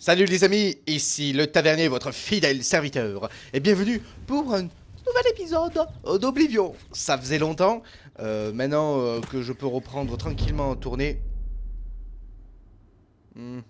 Salut les amis, ici le tavernier, votre fidèle serviteur, et bienvenue pour un nouvel épisode d'Oblivion. Ça faisait longtemps, maintenant que je peux reprendre tranquillement en tournée. Mhm.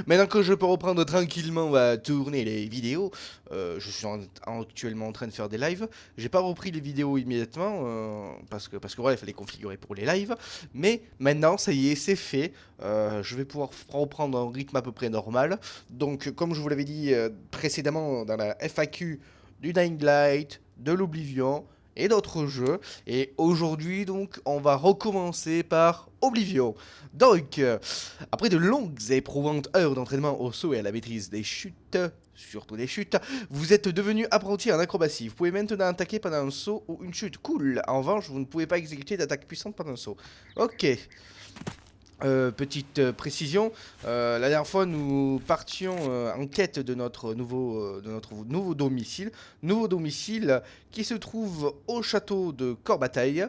Maintenant que je peux reprendre tranquillement à tourner les vidéos, je suis actuellement en train de faire des lives. J'ai pas repris les vidéos immédiatement parce que voilà, il fallait configurer pour les lives. Mais maintenant, ça y est, c'est fait. Je vais pouvoir reprendre un rythme à peu près normal. Donc, comme je vous l'avais dit précédemment dans la FAQ du Dying Light, de l'Oblivion et d'autres jeux. Et aujourd'hui, donc, on va recommencer par Oblivion. Donc, après de longues et éprouvantes heures d'entraînement au saut et à la maîtrise des chutes, surtout des chutes, vous êtes devenu apprenti en acrobatie. Vous pouvez maintenant attaquer pendant un saut ou une chute. Cool. En revanche, vous ne pouvez pas exécuter d'attaque puissante pendant un saut. Ok. Petite précision, la dernière fois nous partions en quête de notre nouveau domicile. Nouveau domicile qui se trouve au château de Corbataille.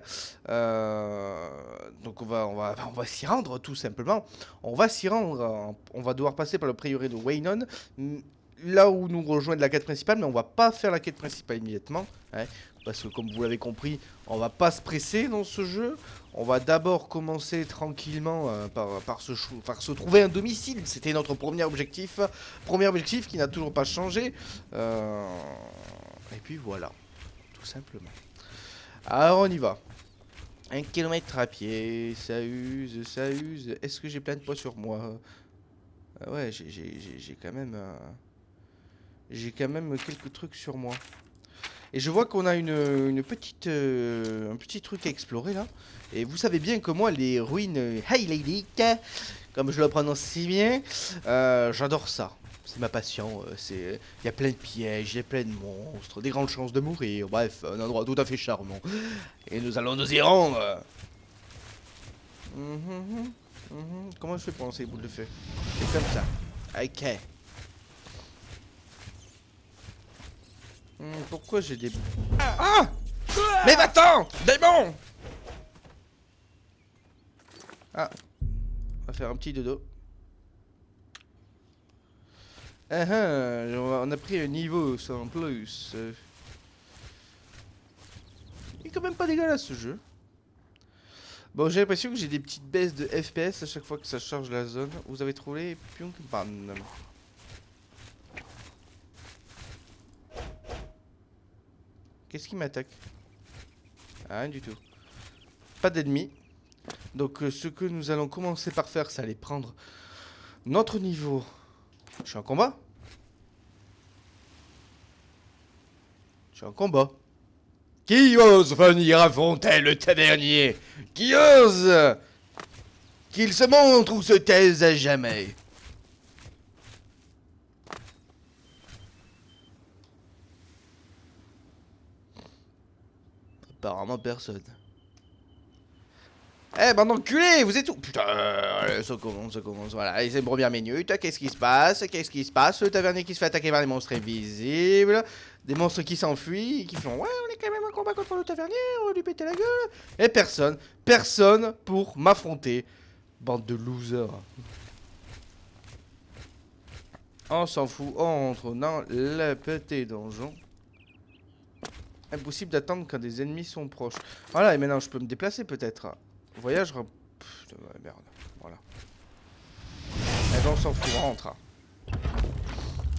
Donc on va s'y rendre tout simplement. On va s'y rendre, on va devoir passer par le prieuré de Weynon. Là où nous rejoindre la quête principale, mais on va pas faire la quête principale immédiatement. Hein, parce que comme vous l'avez compris, on va pas se presser dans ce jeu. On va d'abord commencer tranquillement par se trouver un domicile. C'était notre premier objectif. Premier objectif qui n'a toujours pas changé. Et puis voilà, tout simplement. Alors on y va. 1 km à pied, ça use, ça use. Est-ce que j'ai plein de poids sur moi? Ouais, j'ai quand même... J'ai quand même quelques trucs sur moi. Et je vois qu'on a une petite, un petit truc à explorer là. Et vous savez bien que moi, les ruines Heilig, comme je le prononce si bien, j'adore ça. C'est ma passion. Il y a plein de pièges, il y a plein de monstres, des grandes chances de mourir. Bref, un endroit tout à fait charmant. Et nous allons nous y rendre. Comment je fais pour lancer les boules de feu? C'est comme ça. Ok. Pourquoi j'ai des... Ah! Mais va-t'en! Démon! Ah. On va faire un petit dodo. Ah ah, on a pris un niveau sans plus. Il est quand même pas dégueulasse ce jeu. Bon, j'ai l'impression que j'ai des petites baisses de FPS à chaque fois que ça charge la zone. Vous avez trouvé Pyongban. Qu'est-ce qui m'attaque? Ah, rien du tout. Pas d'ennemis. Donc ce que nous allons commencer par faire, c'est aller prendre notre niveau. Je suis en combat? Je suis en combat. Qui ose venir affronter le tavernier? Qui ose? Qu'il se montre ou se taise à jamais. Apparemment personne. Eh ben enculé, vous êtes où? Putain, ça commence, voilà, c'est une première minute, qu'est-ce qui se passe? Qu'est-ce qui se passe? Le tavernier qui se fait attaquer par des monstres invisibles, des monstres qui s'enfuient, qui font ouais, on est quand même en combat contre le tavernier, on va lui péter la gueule. Et personne pour m'affronter. Bande de losers. On s'en fout, on entre dans le petit donjon. Impossible d'attendre quand des ennemis sont proches. Voilà, et maintenant je peux me déplacer peut-être. Voyage... Putain, merde, voilà. Eh ben on s'en fout, on rentre.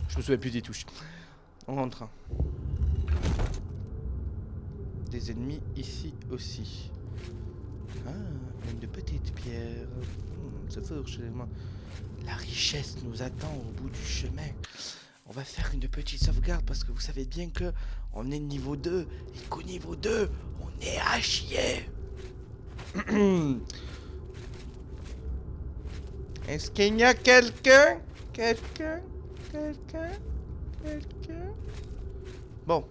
Je me souviens plus des touches. On rentre. Des ennemis ici aussi. Ah, une petite pierre. Ça forge moi. La richesse nous attend au bout du chemin. On va faire une petite sauvegarde parce que vous savez bien que on est niveau 2 et qu'au niveau 2, on est à chier. Est-ce qu'il y a quelqu'un? Quelqu'un? Bon.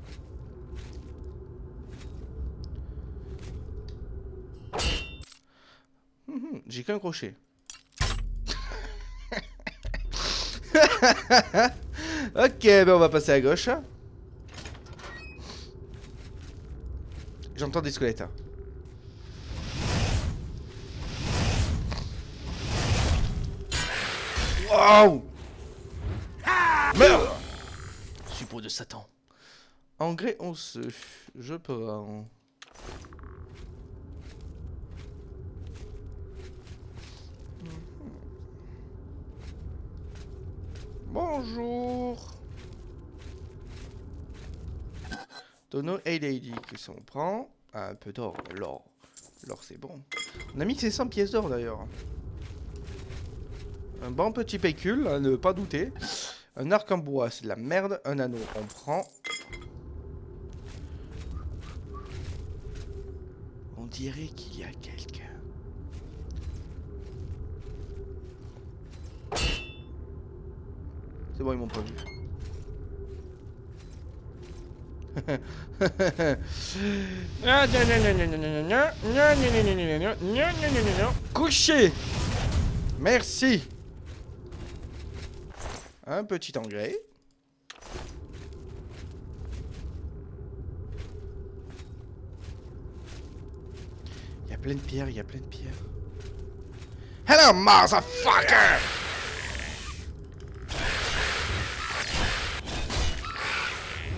J'ai qu'un crochet. Ok, ben on va passer à gauche. J'entends des squelettes. Waouh! Meurs! Suppôt de Satan. Engrais onceux. Je prends. Bonjour. Tonneau ADD. Qu'est-ce qu'on prend? Ah, un peu d'or. L'or. L'or, c'est bon. On a mis 100 pièces d'or d'ailleurs. Un bon petit pécule, à ne pas douter. Un arc en bois, c'est de la merde. Un anneau, on prend. On dirait qu'il y a quelqu'un. C'est bon, ils m'ont pas vu. Couché. Merci. Un petit engrais. Il y a plein de pierres, il y a plein de pierres. Hello, motherfucker!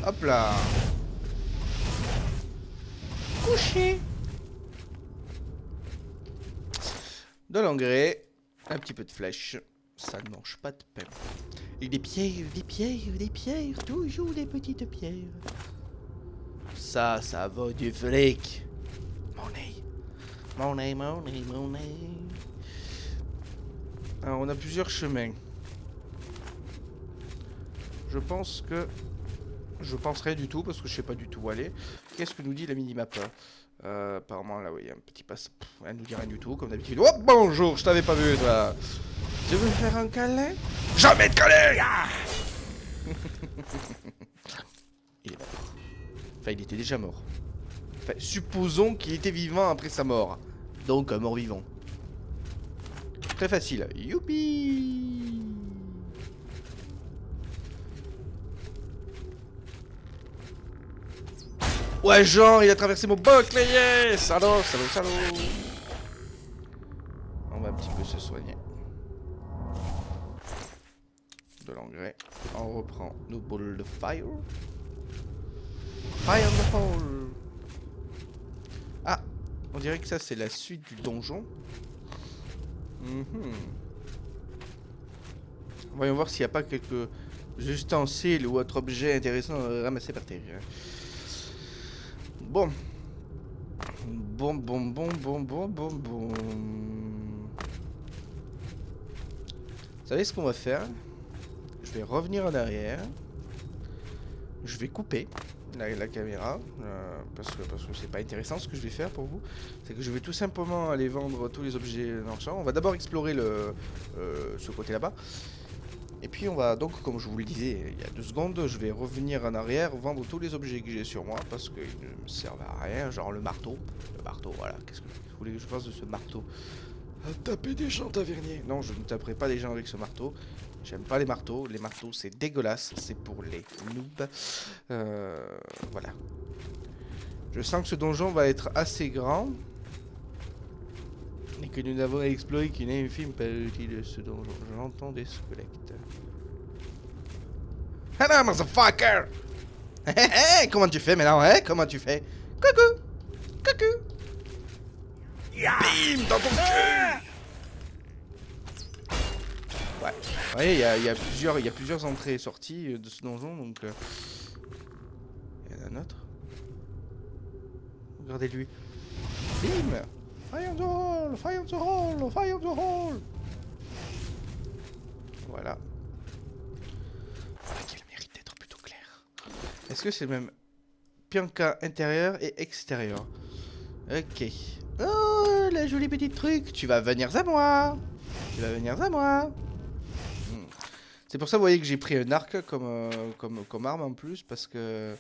Hop là. Couché. De l'engrais. Un petit peu de flèche. Ça ne mange pas de pain. Et des pierres, des pierres, des pierres. Toujours des petites pierres. Ça vaut du fric. Money. Money, money, money. Alors, on a plusieurs chemins. Je pense que... Je penserai du tout parce que je sais pas du tout où aller. Qu'est-ce que nous dit la minimap? Apparemment là oui, il y a un petit passe. Elle nous dit rien du tout comme d'habitude. Oh bonjour, je t'avais pas vu toi. Tu veux me faire un câlin? Jamais de câlin. Il est mort. Enfin il était déjà mort. Enfin supposons qu'il était vivant après sa mort. Donc un mort vivant. Très facile. Youpi. Ouais, genre, il a traversé mon bouclier! Salaud, salaud, salaud! On va un petit peu se soigner. De l'engrais. On reprend nos boules de fire. Fire in the hole! Ah! On dirait que ça, c'est la suite du donjon. Voyons voir s'il n'y a pas quelques ustensiles ou autres objets intéressants ramassés par terre. Bon. Bon. Vous savez ce qu'on va faire? Je vais revenir en arrière. Je vais couper la caméra. Parce que c'est pas intéressant ce que je vais faire pour vous. C'est que je vais tout simplement aller vendre tous les objets dans le champ. On va d'abord explorer ce côté là-bas. Et puis on va donc, comme je vous le disais il y a 2 secondes, je vais revenir en arrière, vendre tous les objets que j'ai sur moi parce qu'ils ne me servent à rien, genre le marteau. Le marteau, voilà, qu'est-ce que vous voulez que je fasse de ce marteau? Taper des gens taverniers. Non, je ne taperai pas des gens avec ce marteau. J'aime pas les marteaux c'est dégueulasse, c'est pour les noobs. Voilà. Je sens que ce donjon va être assez grand. Et que nous n'avons exploré qu'une infime partie de ce donjon. J'entends des squelettes. Hello, motherfucker! Comment tu fais maintenant, hein? Comment tu fais? Coucou! Coucou! Bim! Dans ton cul! Ouais. Vous voyez, il y a plusieurs entrées et sorties de ce donjon, donc... Il y en a un autre. Regardez-lui. Bim! Fire in the hole! Fire in the hole! Fire in the hole! Voilà. Voilà qui a le mérite d'être plutôt clair. Est-ce que c'est le même pianka intérieur et extérieur? Ok. Oh, la jolie petite truc! Tu vas venir à moi! Tu vas venir à moi! C'est pour ça, vous voyez, que j'ai pris un arc comme arme en plus, parce que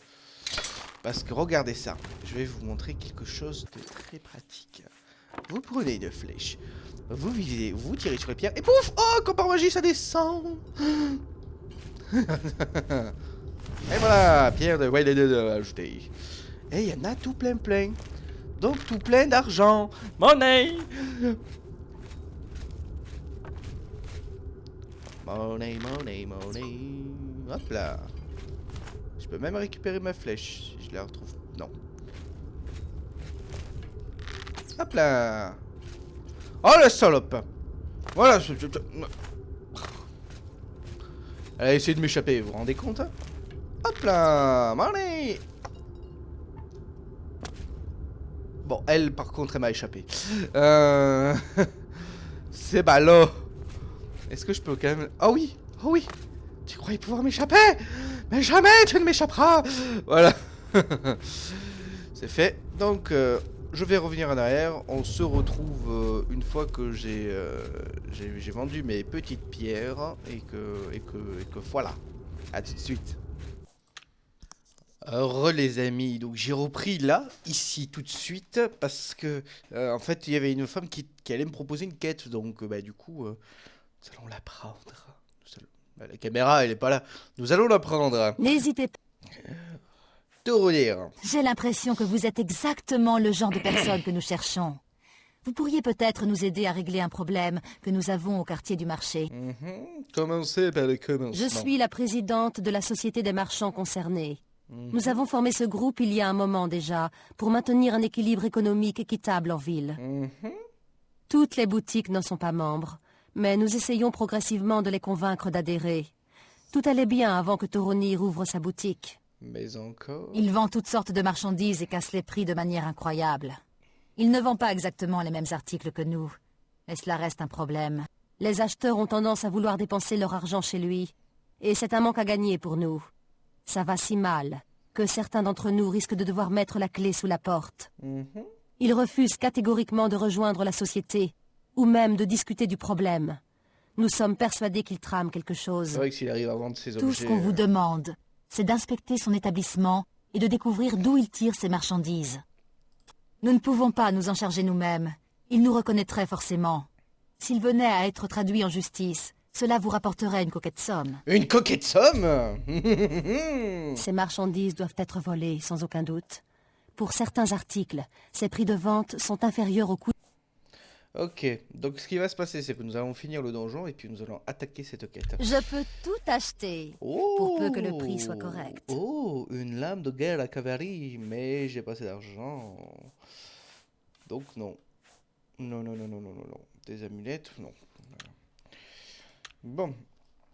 regardez ça. Je vais vous montrer quelque chose de très pratique. Vous prenez une flèche, vous visez, vous tirez sur les pierres, et pouf! Oh, comme par magie, ça descend! Et voilà, pierre de Wild ajoutée. Et il y en a tout plein. Donc tout plein d'argent. Money! Money. Hop là. Je peux même récupérer ma flèche si je la retrouve. Non. Hop là. Oh la salope. Voilà. Elle a essayé de m'échapper, vous vous rendez compte? Hop là. Allez. Bon, elle par contre elle m'a échappé. C'est ballot. Est-ce que je peux quand même... Oh oui. Oh oui. Tu croyais pouvoir m'échapper? Mais jamais tu ne m'échapperas. Voilà. C'est fait. Donc, je vais revenir en arrière. On se retrouve une fois que j'ai vendu mes petites pierres. Et que voilà. A tout de suite. Les amis. Donc, j'ai repris là, ici, tout de suite. Parce que, en fait, il y avait une femme qui allait me proposer une quête. Donc, bah, du coup, nous allons la prendre. La caméra, elle est pas là. Nous allons la prendre. N'hésitez pas. Te relire. J'ai l'impression que vous êtes exactement le genre de personne que nous cherchons. Vous pourriez peut-être nous aider à régler un problème que nous avons au quartier du marché. Commencez par le commencement. Je suis la présidente de la Société des marchands concernés. Nous avons formé ce groupe il y a un moment déjà, pour maintenir un équilibre économique équitable en ville. Toutes les boutiques n'en sont pas membres, mais nous essayons progressivement de les convaincre d'adhérer. Tout allait bien avant que Toronir ouvre sa boutique. Mais encore... Il vend toutes sortes de marchandises et casse les prix de manière incroyable. Il ne vend pas exactement les mêmes articles que nous, mais cela reste un problème. Les acheteurs ont tendance à vouloir dépenser leur argent chez lui, et c'est un manque à gagner pour nous. Ça va si mal que certains d'entre nous risquent de devoir mettre la clé sous la porte. Ils refusent catégoriquement de rejoindre la société, ou même de discuter du problème. Nous sommes persuadés qu'il trame quelque chose. C'est vrai que s'il arrive à vendre ses objets... Tout ce qu'on vous demande, c'est d'inspecter son établissement et de découvrir d'où il tire ses marchandises. Nous ne pouvons pas nous en charger nous-mêmes. Il nous reconnaîtrait forcément. S'il venait à être traduit en justice, cela vous rapporterait une coquette somme. Une coquette somme? Ces marchandises doivent être volées, sans aucun doute. Pour certains articles, ces prix de vente sont inférieurs au coût. Ok, donc ce qui va se passer, c'est que nous allons finir le donjon et puis nous allons attaquer cette quête. Je peux tout acheter, pour peu que le prix soit correct. Oh, une lame de guerre à cavalerie, mais j'ai pas assez d'argent. Donc non. Non. Des amulettes, non. Bon.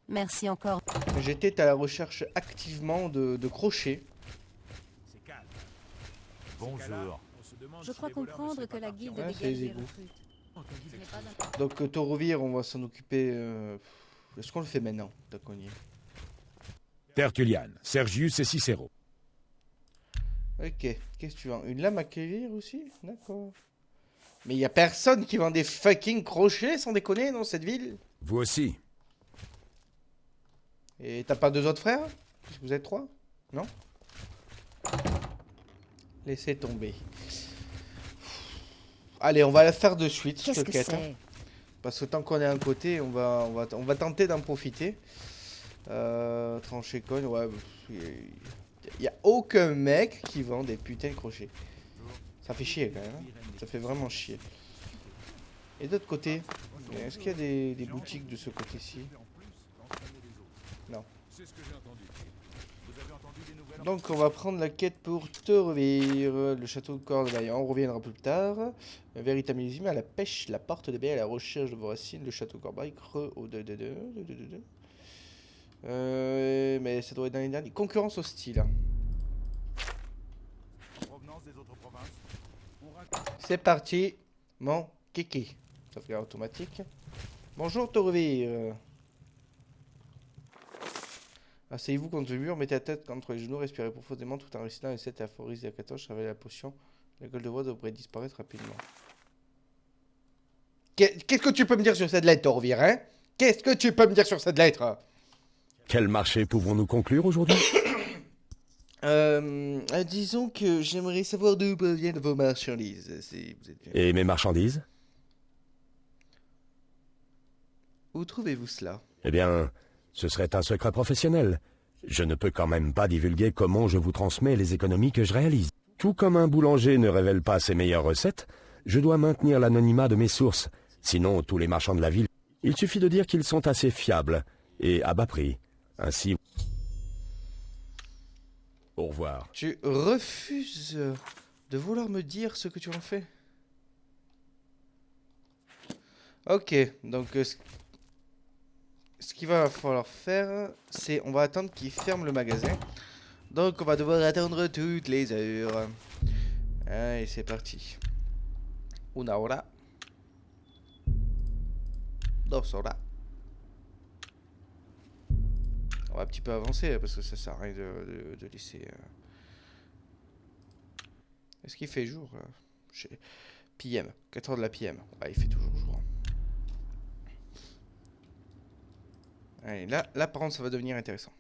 Merci encore. J'étais à la recherche activement de crochets. C'est calme. Bonjour. Je crois comprendre que la guilde Ouais, des c'est les guerriers égouts. recrute. Ce n'est pas un... Donc Torovir, on va s'en occuper... Est-ce qu'on le fait maintenant, Taconnier? Tertullian, Sergius et Cicéro. Ok, qu'est-ce que tu vends? Une lame à cueillir aussi? D'accord. Mais il y a personne qui vend des fucking crochets, sans déconner, dans cette ville? Vous aussi. Et t'as pas deux autres frères? Puisque vous êtes trois? Non? Laissez tomber. Allez, on va la faire de suite, Qu'est-ce cette que quête. c'est? Parce que tant qu'on est à un côté, on va tenter d'en profiter. Trancher cogne, ouais. Il y a aucun mec qui vend des putains de crochets. Ça fait chier quand même. Hein. Ça fait vraiment chier. Et d'autre côté, est-ce qu'il y a des boutiques de ce côté-ci? Non. Donc on va prendre la quête pour Torovir, le château de Corbeil-Vaillant. On reviendra plus tard. Un véritable millésime à la pêche, la porte de baie à la recherche de vos racines, le château de Corbeil, creux au 2. Mais ça doit être dans les derniers. Concurrence hostile. C'est parti, mon kiki. Sauvegarde automatique. Bonjour Torovir. Asseyez-vous contre le mur, mettez la tête contre les genoux, respirez profondément tout en récitant les 7 aphorismes et la 14, révélez la potion. La gueule de voix devrait disparaître rapidement. Qu'est-ce que tu peux me dire sur cette lettre, Torovir, hein? Qu'est-ce que tu peux me dire sur cette lettre? Quel marché pouvons-nous conclure aujourd'hui? Disons que j'aimerais savoir d'où proviennent vos marchandises, si vous êtes bien. Et mes marchandises? Où trouvez-vous cela? Eh bien, ce serait un secret professionnel. Je ne peux quand même pas divulguer comment je vous transmets les économies que je réalise. Tout comme un boulanger ne révèle pas ses meilleures recettes, je dois maintenir l'anonymat de mes sources. Sinon, tous les marchands de la ville, il suffit de dire qu'ils sont assez fiables et à bas prix. Ainsi... Au revoir. Tu refuses de vouloir me dire ce que tu en fais? Ok, donc ce qu'il va falloir faire, c'est on va attendre qu'il ferme le magasin. Donc on va devoir attendre toutes les heures. Allez, c'est parti. Una hora. Dos horas. On va un petit peu avancer parce que ça sert à rien de laisser. Est-ce qu'il fait jour PM, 4 heures de la PM. Ouais, il fait toujours jour. Allez, là par contre ça va devenir intéressant.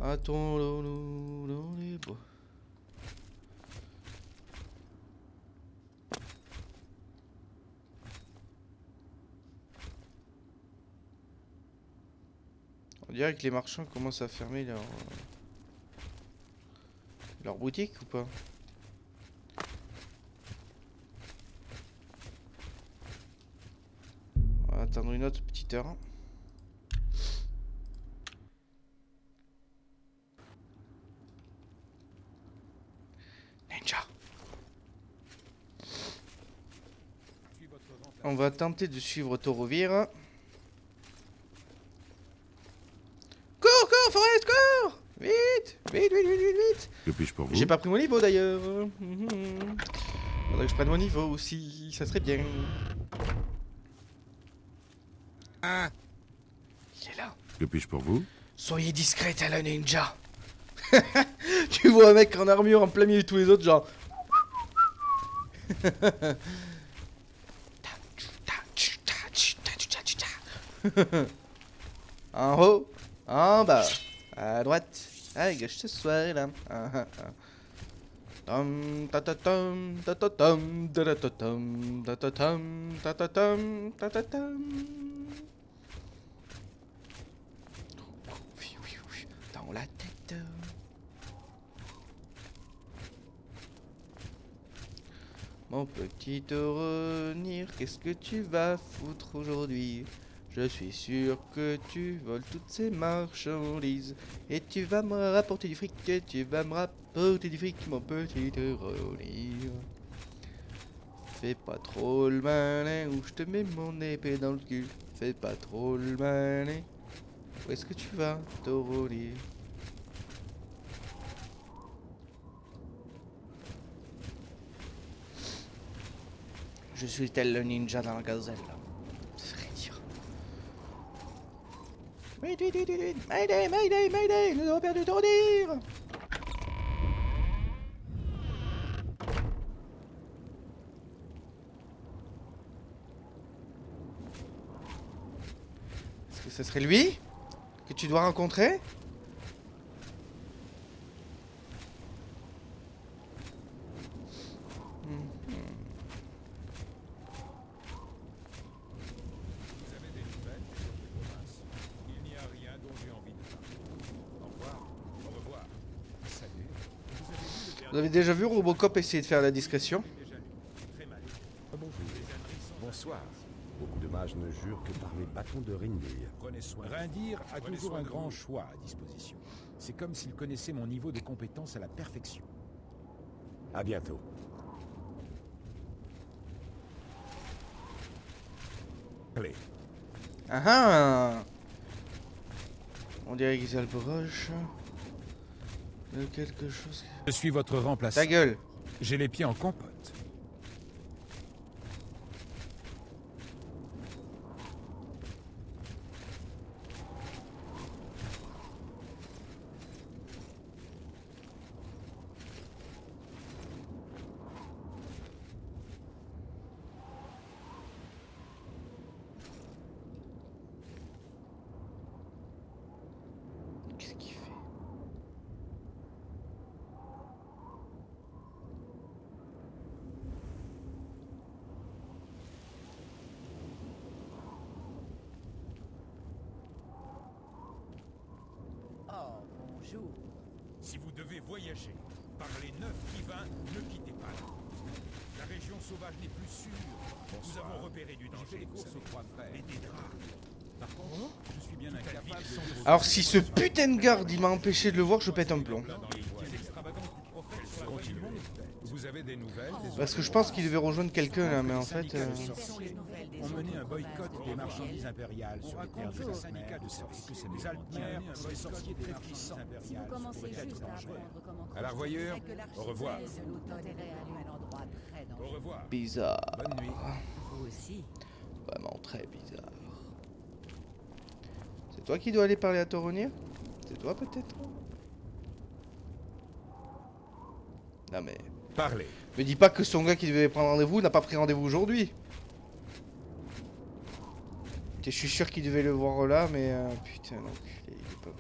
Attends-nous dans les bois. On dirait que les marchands commencent à fermer leur boutique ou pas? On va attendre une autre petite heure. Ninja. On va tenter de suivre Torovir. Cours, Forest, cours! Vite! Vite! Que puis-je pour vous? J'ai pas pris mon niveau d'ailleurs. Faudrait que je prenne mon niveau aussi, ça serait bien. Ah! Il est là. Que puis-je pour vous? Soyez discrète à la ninja. Tu vois un mec en armure en plein milieu de tous les autres, genre. En haut, en bas, à droite, à gauche ce soir là. Tom ta ta tom ta ta tom ta ta tom ta ta tom ta ta tom ta ta tom. Dans la tête. Mon petit Toronir, qu'est-ce que tu vas foutre aujourd'hui? Je suis sûr que tu voles toutes ces marchandises et tu vas me rapporter du fric, et tu vas me rapporter du fric, mon petit Toronir. Fais pas trop le malin ou je te mets mon épée dans le cul. Fais pas trop le malin. Où est-ce que tu vas, Toronir? Je suis tel le ninja dans la gazelle. Ça ferait dire. Mayday, Mayday, Mayday, nous avons perdu Toronir. Est-ce que ce serait lui que tu dois rencontrer? Vous avez déjà vu Robocop essayer de faire la discrétion? Bonjour. Bonsoir. Beaucoup de mages ne jurent que par les bâtons de Rindir. Prenez soin. Rindir a toujours un grand choix à disposition. C'est comme s'il connaissait mon niveau de compétence à la perfection. À bientôt. Allez. Ah ah. On dirait qu'ils approchent de quelque chose. Je suis votre remplaçant. Ta gueule. J'ai les pieds en compote. Qu'est-ce qu'il fait? Oh, bonjour. Si vous devez voyager par les 9 divins, ne quittez pas la route. La région sauvage n'est plus sûr. Nous avons repéré du danger. J'ai fait les courses aux trois frères. Et des draps. Par contre, je suis bien incapable de... Alors si ce putain de garde il m'a empêché de le voir, je pète un plomb. Continuons. Vous avez des nouvelles Parce que je pense qu'il devait rejoindre quelqu'un là, mais en fait... On menait un boycott des marchandises impériales sur les terres des syndicats de sorciers. Les Altmer, des sorciers très puissants impériales, pourraient être dangereux. À la revoyure, au revoir. Au revoir. Bizarre. Bonne nuit. Vous aussi. Vraiment très bizarre. C'est toi qui dois aller parler à Toronir? C'est toi peut-être? Non mais... Parlez. Me dis pas que son gars qui devait prendre rendez-vous n'a pas pris rendez-vous aujourd'hui. Je suis sûr qu'il devait le voir là, mais putain, non, il est pas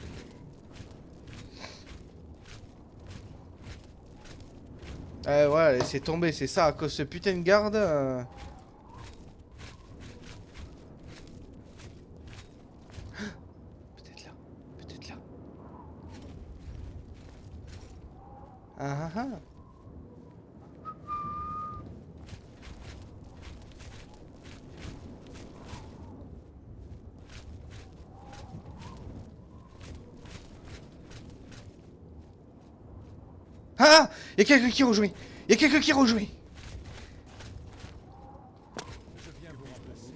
venu. Voilà, laissez tomber, c'est ça, à cause de ce putain de garde. Peut-être là, peut-être là. Ah ah ah. Ah! Y'a quelqu'un qui rejoint! Y'a quelqu'un qui rejoint! Je viens vous remplacer.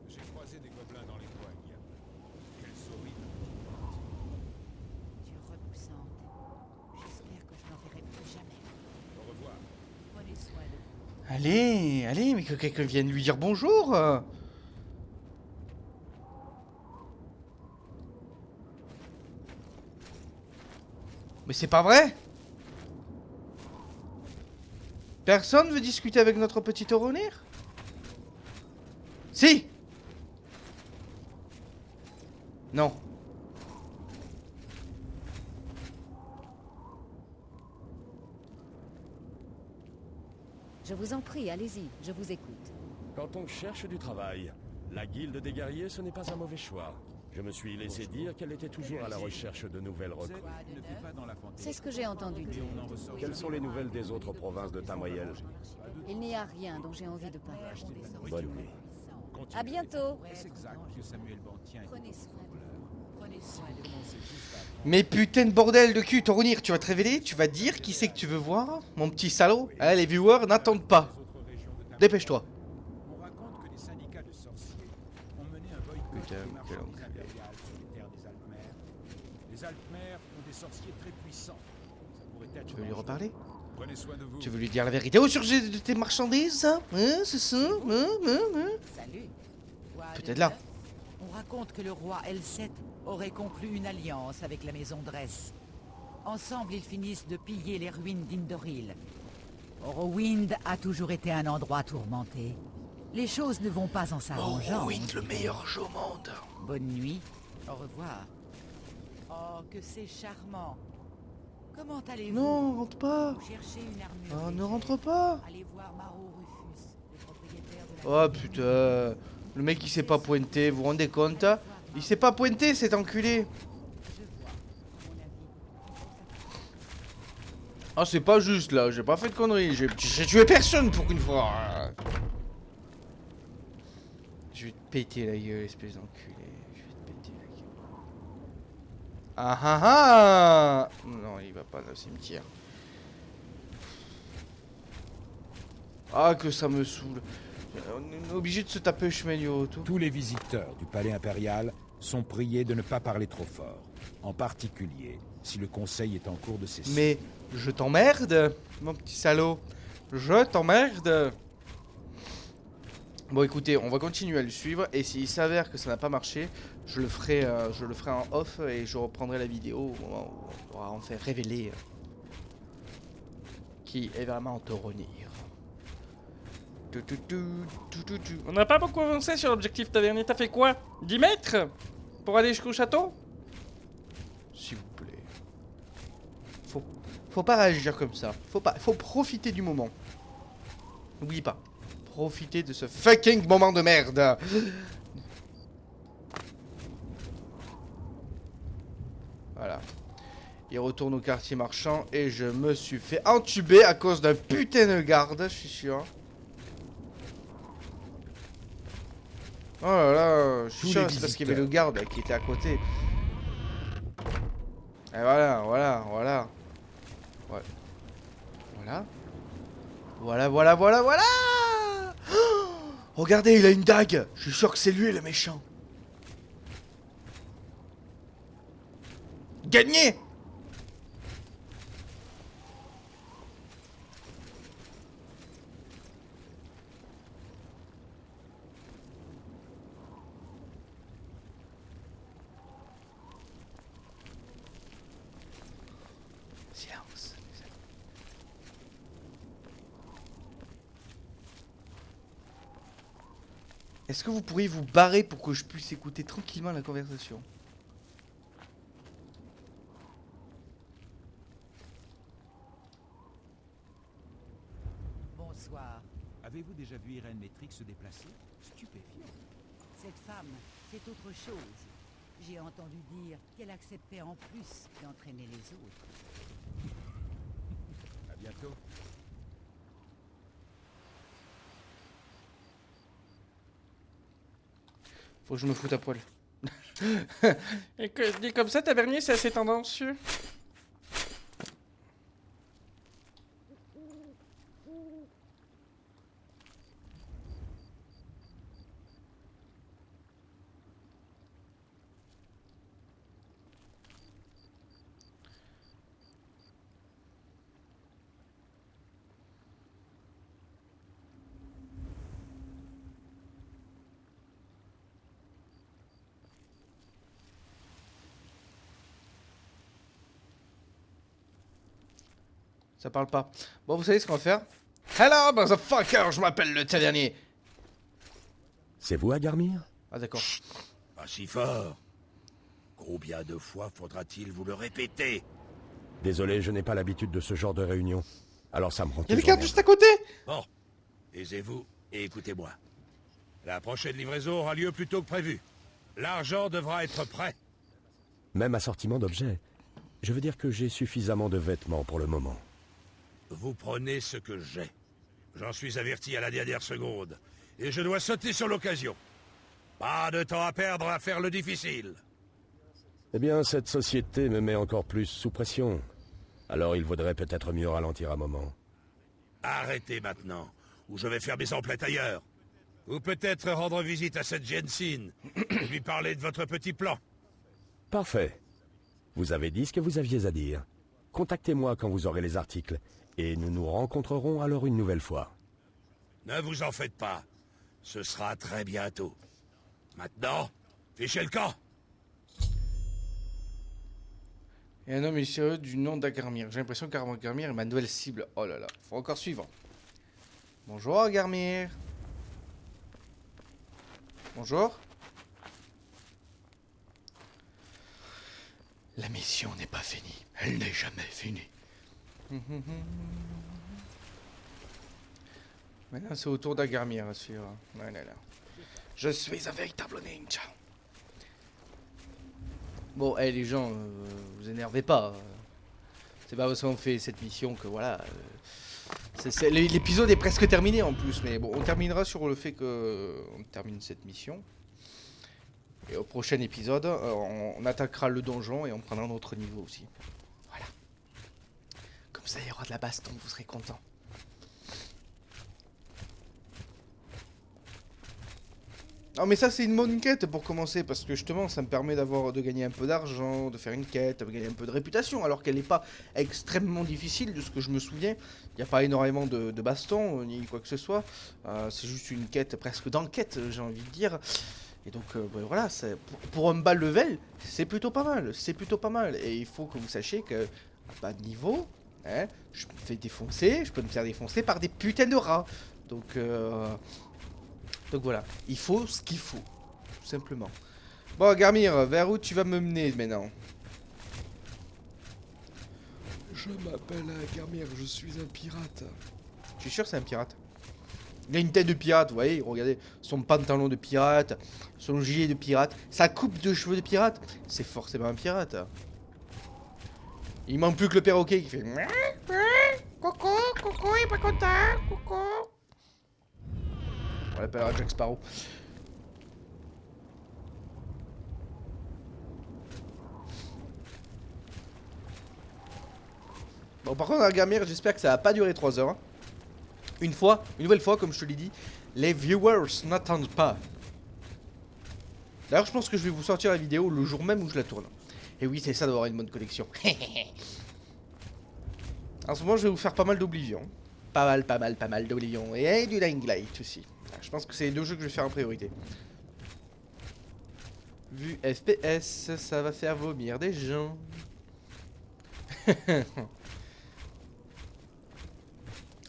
J'ai croisé des gobelins dans les bois hier. Quelle souris. Tu es repoussante. J'espère que je n'en verrai plus jamais. Au revoir. Prenez soin de vous. Allez, allez, mais que quelqu'un vienne lui dire bonjour! Mais c'est pas vrai! Personne veut discuter avec notre petit Toronir? Si! Non. Je vous en prie, allez-y, je vous écoute. Quand on cherche du travail, la guilde des guerriers, ce n'est pas un mauvais choix. Je me suis laissé dire qu'elle était toujours à la recherche de nouvelles recrues. Ne fait pas dans la fantaisie. C'est ce que j'ai entendu dire. On en ressort. Quelles sont les nouvelles des autres provinces de Tamriel? Il n'y a rien dont j'ai envie de parler. Bonne nuit. À bientôt. Est-ce exact que Samuel Bantien est Prenez soin de vous. Prenez soin de vous. Mais putain de bordel de cul, Toronir, tu vas te révéler? Tu vas dire qui c'est que tu veux voir? Mon petit salaud? Eh, les viewers n'attendent pas. les autres régions de Tamriel. Dépêche-toi. On raconte que des syndicats de sorciers ont mené un boycott Putain, des quel marchandises enculé. impériales sur les terres des Altmer. Les Altmer ont des sorciers très puissants. Ça pourrait être Tu veux lui dangereux. reparler? Prenez soin de vous. Tu veux lui dire la vérité au sujet de tes marchandises, ça? Hein, c'est ça? Salut. Quoi de Peut-être là. neuf? On raconte que le roi L7 aurait conclu une alliance avec la maison Dress. Ensemble, ils finissent de piller les ruines d'Indoril. Morrowind a toujours été un endroit tourmenté. Les choses ne vont pas en s'arrangeant. Morrowind, le meilleur jeu au monde. Bonne nuit. Au revoir. Oh, que c'est charmant. Comment allez-vous? Non, rentre pas. Vous cherchez une armure. Oh, ne légère. rentre pas. Allez voir Maro Rufus, le propriétaire de la... Oh putain. Le mec il s'est pas pointé, vous vous rendez compte? Il s'est pas pointé cet enculé. Je vois, à mon avis. Ah c'est pas juste là, j'ai pas fait de conneries, j'ai tué personne pour une fois. Je vais te péter la gueule, espèce d'enculé. Je vais te péter la gueule. Ah ah ah. Non, il va pas dans le cimetière. Ah que ça me saoule. On est obligé de se taper le chemin du retour. Tous les visiteurs du palais impérial sont priés de ne pas parler trop fort. En particulier, si le conseil est en cours de session. Mais je t'emmerde, mon petit salaud. Je t'emmerde. Bon écoutez, on va continuer à le suivre et s'il s'avère que ça n'a pas marché, je le ferai en off et je reprendrai la vidéo au moment où on pourra en faire révéler qui est vraiment Toronir. On n'a pas beaucoup avancé sur l'objectif tavernier, t'as fait quoi? 10 mètres? Pour aller jusqu'au château? S'il vous plaît. Faut pas réagir comme ça. Faut profiter du moment. N'oublie pas. Profiter de ce fucking moment de merde. Voilà. Il retourne au quartier marchand et je me suis fait entuber à cause d'un putain de garde, je suis sûr. Oh là là, je suis sûr c'est parce qu'il y avait le garde qui était à côté. Et voilà. Ouais. Voilà. Oh, regardez, il a une dague. Je suis sûr que c'est lui le méchant. Gagné. Silence. Est-ce que vous pourriez vous barrer pour que je puisse écouter tranquillement la conversation? Bonsoir. Avez-vous déjà vu Irène Métrique se déplacer? Stupéfiant. Cette femme, c'est autre chose. J'ai entendu dire qu'elle acceptait en plus d'entraîner les autres. À bientôt. Faut que je me foute à poil. Et que je dis comme ça, Tavernier, c'est assez tendancieux. Ça parle pas. Bon, vous savez ce qu'on va faire? Hello, motherfucker, je m'appelle le Tavernier. C'est vous, Agarmir? Ah, d'accord. Pas si fort. Combien de fois faudra-t-il vous le répéter? Désolé, je n'ai pas l'habitude de ce genre de réunion. Alors ça me rend Il y a le toujours cadre nerveux. juste à côté. Bon, taisez-vous et écoutez-moi. La prochaine livraison aura lieu plus tôt que prévu. L'argent devra être prêt. Même assortiment d'objets. Je veux dire que j'ai suffisamment de vêtements pour le moment. Vous prenez ce que j'ai. J'en suis averti à la dernière seconde. Et je dois sauter sur l'occasion. Pas de temps à perdre à faire le difficile. Eh bien, cette société me met encore plus sous pression. Alors il vaudrait peut-être mieux ralentir un moment. Arrêtez maintenant, ou je vais faire mes emplettes ailleurs. Ou peut-être rendre visite à cette Jensen et lui parler de votre petit plan. Parfait. Vous avez dit ce que vous aviez à dire. Contactez-moi quand vous aurez les articles, et nous nous rencontrerons alors une nouvelle fois. Ne vous en faites pas. Ce sera très bientôt. Maintenant, fichez le camp. Et un homme mystérieux du nom d'Agarmir. J'ai l'impression qu'Agarmir est ma nouvelle cible. Oh là là, faut encore suivre. Bonjour Agarmir. Bonjour. La mission n'est pas finie. Elle n'est jamais finie. Maintenant c'est au tour d'Agarmir à suivre. Ouais, là, là. Je suis un véritable ninja. Bon, les gens, vous énervez pas. C'est pas parce qu'on fait cette mission que voilà. L'épisode est presque terminé en plus, mais bon, on terminera sur le fait que on termine cette mission. Et au prochain épisode, on attaquera le donjon et on prendra un autre niveau aussi. Voilà. Comme ça, il y aura de la baston, vous serez contents. Non mais ça c'est une bonne quête pour commencer parce que justement ça me permet de gagner un peu d'argent, de faire une quête, de gagner un peu de réputation alors qu'elle n'est pas extrêmement difficile de ce que je me souviens. Il n'y a pas énormément de baston ni quoi que ce soit. C'est juste une quête presque d'enquête j'ai envie de dire. Et donc voilà, pour un bas level c'est plutôt pas mal, c'est plutôt pas mal. Et il faut que vous sachiez que à bas de niveau, hein, je peux me faire défoncer par des putains de rats. Donc voilà, il faut ce qu'il faut, tout simplement. Bon, Garmir, vers où tu vas me mener maintenant? Je m'appelle Garmir, je suis un pirate. Je suis sûr que c'est un pirate. Il a une tête de pirate, vous voyez, regardez, son pantalon de pirate, son gilet de pirate, sa coupe de cheveux de pirate, c'est forcément un pirate. Il manque plus que le perroquet qui fait... Coco, Coco, il est pas content, Coco. On l'appellera Jack Sparrow. Bon, par contre, la gamère, j'espère que ça va pas durer 3 heures. Hein. Une nouvelle fois, comme je te l'ai dit, les viewers n'attendent pas. D'ailleurs, je pense que je vais vous sortir la vidéo le jour même où je la tourne. Et oui, c'est ça d'avoir une bonne connexion. En ce moment, je vais vous faire pas mal d'Oblivion. Pas mal d'Oblivion. Et du Dying Light aussi. Je pense que c'est les 2 jeux que je vais faire en priorité. Vu FPS, ça va faire vomir des gens.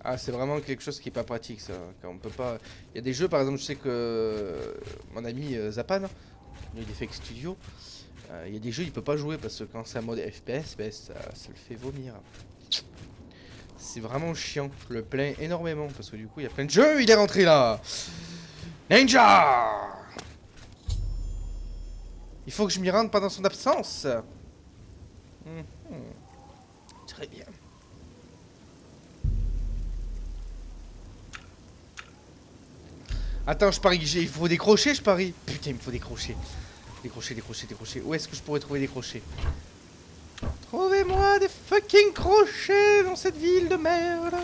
Ah, c'est vraiment quelque chose qui est pas pratique, ça. Quand on peut pas... Il y a des jeux, par exemple, je sais que mon ami Zapan, il est FX Studio, il y a des jeux il peut pas jouer parce que quand c'est un mode FPS, ben, ça le fait vomir. C'est vraiment chiant. Je le plains énormément parce que du coup, il y a plein de jeux. Il est rentré là. Ninja. Il faut que je m'y rende pendant son absence. Très bien. Attends, je parie que il faut des crochets, je parie. Putain, il me faut des crochets. Des crochets. Où est-ce que je pourrais trouver des crochets? Trouvez-moi des fucking crochets dans cette ville de merde.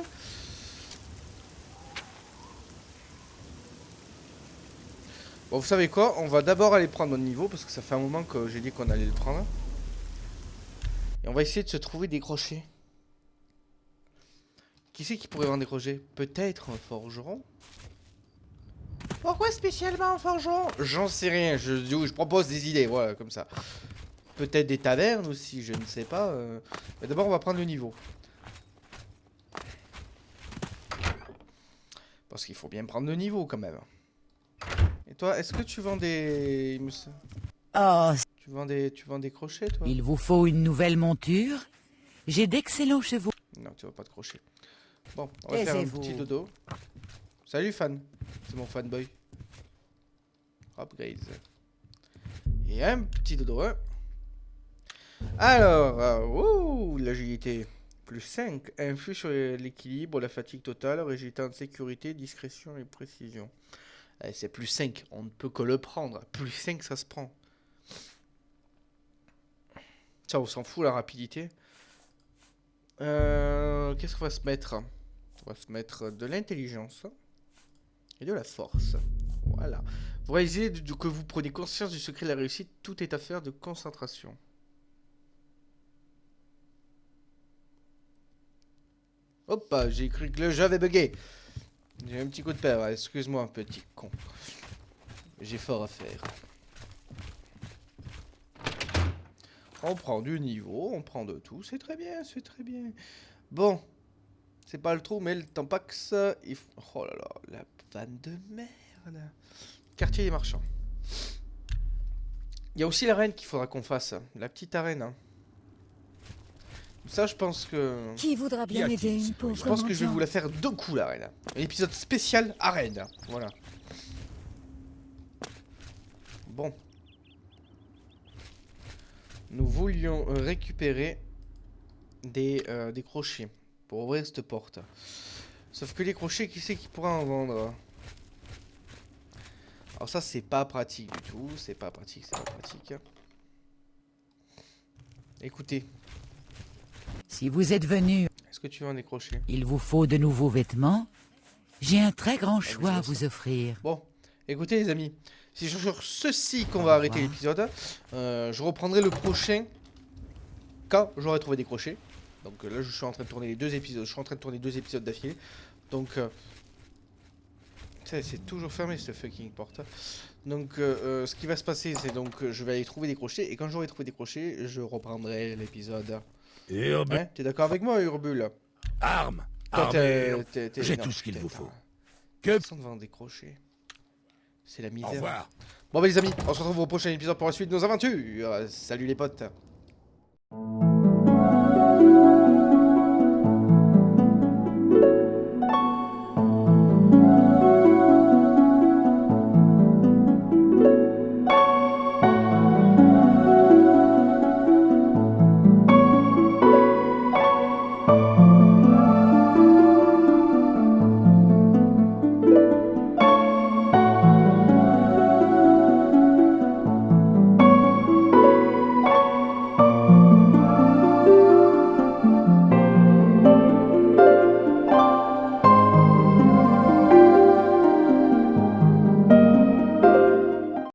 Bon, vous savez quoi? On va d'abord aller prendre notre niveau parce que ça fait un moment que j'ai dit qu'on allait le prendre. Et on va essayer de se trouver des crochets. Qui c'est qui pourrait vendre des crochets? Peut-être un forgeron? Pourquoi spécialement un forgeron? J'en sais rien, je propose des idées, voilà, comme ça. Peut-être des tavernes aussi, je ne sais pas. Mais d'abord, on va prendre le niveau. Parce qu'il faut bien prendre le niveau, quand même. Et toi, est-ce que tu vends des... Oh, Tu vends des crochets, toi? il vous faut une nouvelle monture? J'ai d'excellents chevaux. Non, tu vends pas de crochets. Bon, on va faire un Taisez-vous. petit dodo. Salut, fan. C'est mon fanboy. Upgrades. Et un petit dodo, hein. Alors, ouh, l'agilité. Plus 5. Influe sur l'équilibre, la fatigue totale, résultat de sécurité, discrétion et précision. C'est plus 5. On ne peut que le prendre. Plus 5, ça se prend. Ça, on s'en fout, la rapidité. Qu'est-ce qu'on va se mettre? On va se mettre de l'intelligence. Et de la force. Voilà. Vous réalisez que vous prenez conscience du secret de la réussite. Tout est affaire de concentration. Hop, j'ai cru que le jeu avait bugué. J'ai un petit coup de peur. Excuse-moi, petit con. J'ai fort à faire. On prend du niveau, on prend de tout. C'est très bien, c'est très bien. Bon. C'est pas le trou, mais le Tampax. Oh là là, la vanne de merde. Quartier des marchands. Il y a aussi l'arène qu'il faudra qu'on fasse. La petite arène. Hein. Ça, je pense que... Qui voudra bien aider une pauvre Je pense que je vais mendiante? vous la faire 2 coups, l'arène. Un épisode spécial arène. Voilà. Bon. Nous voulions récupérer des crochets pour ouvrir cette porte. Sauf que les crochets, qui c'est qui pourra en vendre? Alors ça, c'est pas pratique du tout. C'est pas pratique. Écoutez. Si vous êtes venu, Est-ce que tu vends des crochets? il vous faut de nouveaux vêtements. J'ai un très grand choix à vous offrir. Bon, écoutez les amis. C'est sur ceci qu'on va arrêter l'épisode. Je reprendrai le prochain quand j'aurai trouvé des crochets. Donc là, je suis en train de tourner les 2 épisodes. Je suis en train de tourner 2 épisodes d'affilée. Donc, c'est toujours fermé cette fucking porte. Donc, ce qui va se passer, c'est donc je vais aller trouver des crochets. Et quand j'aurai trouvé des crochets, je reprendrai l'épisode. Urbule. Hein, t'es d'accord avec moi, Urbule? Armes. Toi, Armure. J'ai non, tout ce qu'il vous t'es- faut. Que de vendre des crochets. C'est la Au misère. revoir. Bon, bah les amis, on se retrouve au prochain épisode pour la suite de nos aventures. Salut les potes.